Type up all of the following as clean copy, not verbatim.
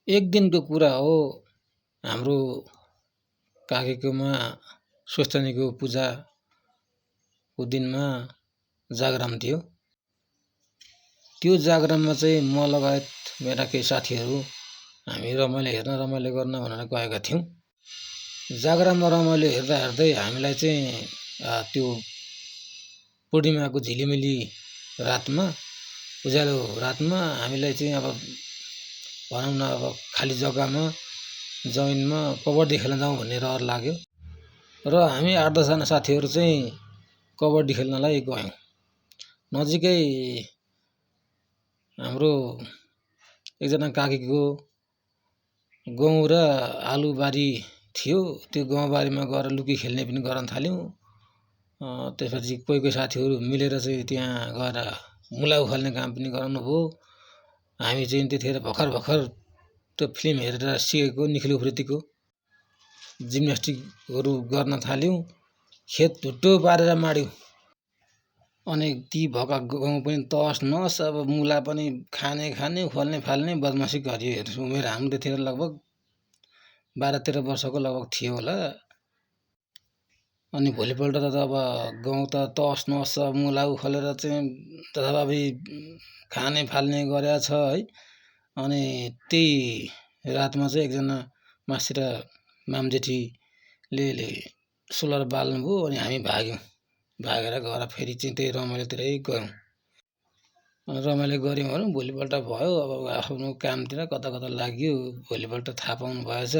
एक दिनको कुरा हो। हाम्रो काकीकोमा स्वस्थनीको पूजाको दिनमा जागराम थियो। त्यो जागराममा चाहिँ म लगायत मेरा केही साथीहरू हामी रमाइलो गर्न भनेर गएका थियौँ। जागराममा रमाइलो हेर्दा हेर्दै हामीलाई चाहिँ त्यो पूर्णिमाको झिलिमिली रातमा, उज्यालो रातमा हामीलाई चाहिँ अब भनौँ न अब खाली जग्गामा जमिनमा कबड्डी खेल्न जाउँ भन्ने रहर लाग्यो र हामी 8-10 जना साथीहरू चाहिँ कबड्डी खेल्नलाई गयौँ। नजिकै हाम्रो एकजना काकीको गहुँ र आलुबारी थियो। त्यो गहुँबारीमा गएर लुकी खेल्ने पनि गर्न थाल्यौँ। त्यसपछि कोही साथीहरू मिलेर चाहिँ त्यहाँ गएर मुला उखाल्ने काम पनि गराउनु भयो। हामी चाहिँ त्यतिखेर भर्खर त्यो फिल्म हेरेर सिकेको निखिल उप्रेतीको जिम्नास्टिकहरू गर्न थाल्यौँ। खेत ढुट्टो पारेर माड्यौँ। अनि ती भएका गहुँ पनि तस नस, अब मुला पनि खाने उखाल्ने फाल्ने बदमासी गरियो। उमेर हाम्रो त्यतिखेर लगभग 12-13 वर्षको लगभग थियो होला। अनि भोलिपल्ट त अब गहुँ त तस नस मुला उखालेर चाहिँ जथाभावी खाने फाल्ने गरेछ है। अनि त्यही रातमा चाहिँ एकजना मासी र मामजेठीले सोलर बाल्नुभयो। अनि हामी भाग्यौँ। भागेर गएर फेरि चाहिँ त्यही रमाइलोतिरै गयौँ। रमाइलो गऱ्यौँ भने भोलिपल्ट भयो अब आफ्नो कामतिर कता लाग्यो। भोलिपल्ट थाहा पाउनु भएछ।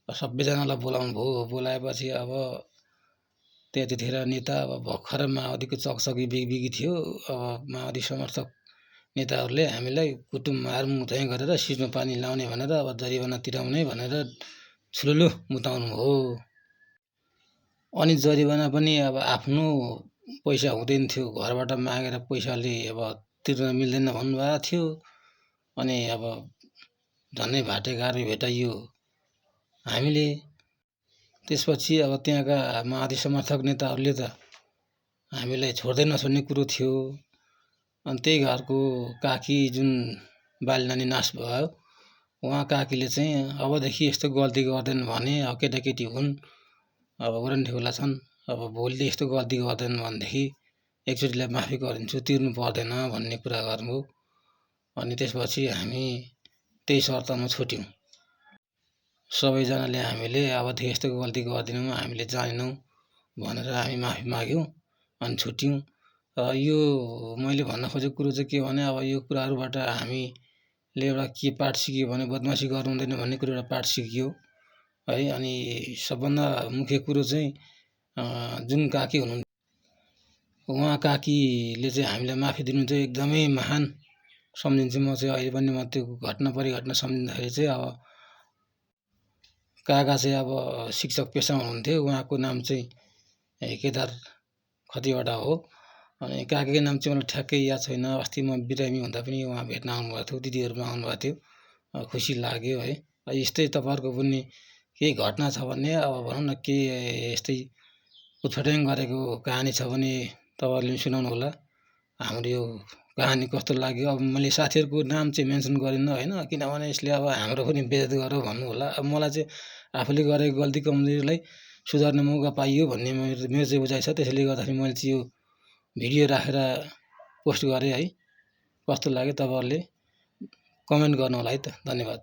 सबैजनालाई बोलाउनु भयो। बोलाएपछि अब त्यतिखेर नेता अब भर्खर माओवादीको चकचकी बिगी थियो। अब माओवादी समर्थक नेताहरूले हामीलाई कुटुम मारमुटाइ गरेर सिजमा पानी लाउने भनेर अब जरिवाना तिराउने भनेर छुलुलु मुताउनु हो। अनि जरिवाना पनि अब आफ्नो पैसा हुँदैन थियो। घरबाट मागेर पैसाले अब तिर्न मिल्दैन भन्नुभएको थियो। अनि अब झन्नै भाटेकाहरू भेटाइयो हामीले। त्यसपछि अब त्यहाँका माओवादी समर्थक नेताहरूले त हामीलाई छोड्दै नछोड्ने कुरो थियो। अनि त्यही घरको काकी जुन बाली नानी नाश भयो, उहाँ काकीले चाहिँ अबदेखि यस्तो गल्ती गर्दैन भने, अब केटाकेटी हुन्, अब उरनढिउला छन्, अब भोलिदेखि यस्तो गल्ती गर्दैन भनेदेखि एकचोटिलाई माफी गरिदिन्छु, तिर्नु पर्दैन भन्ने कुरा गर्नुभयो। अनि त्यसपछि हामी त्यही शर्तमा छुट्यौँ। सबैजनाले हामीले अबदेखि यस्तो गल्ती गर्दैनौँ, हामीले जानेनौँ भनेर हामी माफी माग्यौँ। अनि छुट्यौँ। यो मैले भन्न खोजेको कुरो चाहिँ के भने, अब यो कुराहरूबाट हामीले एउटा के पाठ सिक्यो भने बदमासी गर्नु हुँदैन भन्ने कुरो एउटा पाठ सिकियो है। अनि सबभन्दा मुख्य कुरो चाहिँ जुन काकी हुनुहुन्थ्यो, उहाँ काकीले चाहिँ हामीलाई माफी दिनु चाहिँ एकदमै महान सम्झिन्छु म चाहिँ अहिले पनि। म त्यो घटना परिघटना सम्झिँदाखेरि चाहिँ अब काका चाहिँ अब शिक्षक पेसामा हुनुहुन्थ्यो। उहाँको नाम चाहिँ केदार खतिवडा हो। अनि काकीको नाम चाहिँ मलाई ठ्याक्कै याद छैन। अस्ति म बिरामी हुँदा पनि उहाँ भेट्न आउनुभएको थियो, दिदीहरू पनि आउनुभएको थियो। खुसी लाग्यो है। यस्तै तपाईँहरूको पनि केही घटना छ भने, अब भनौँ न के यस्तै उटफट्याङ गरेको कहानी छ भने तपाईँहरूले पनि सुनाउनु होला। हाम्रो यो कहानी कस्तो लाग्यो। अब मैले साथीहरूको नाम चाहिँ मेन्सन गरिनँ होइन, किनभने यसले अब हाम्रो पनि बेइज्जत गर्यो भन्नु होला। अब मलाई चाहिँ आफूले गरेको गल्ती कमजोरीलाई सुधार्ने मौका पाइयो भन्ने मेरो चाहिँ बुझाइ छ। त्यसैले गर्दाखेरि मैले चाहिँ यो भिडियो राखेर पोस्ट गरेँ है। कस्तो लाग्यो तपाईँहरूले कमेन्ट गर्नु होला है त। धन्यवाद।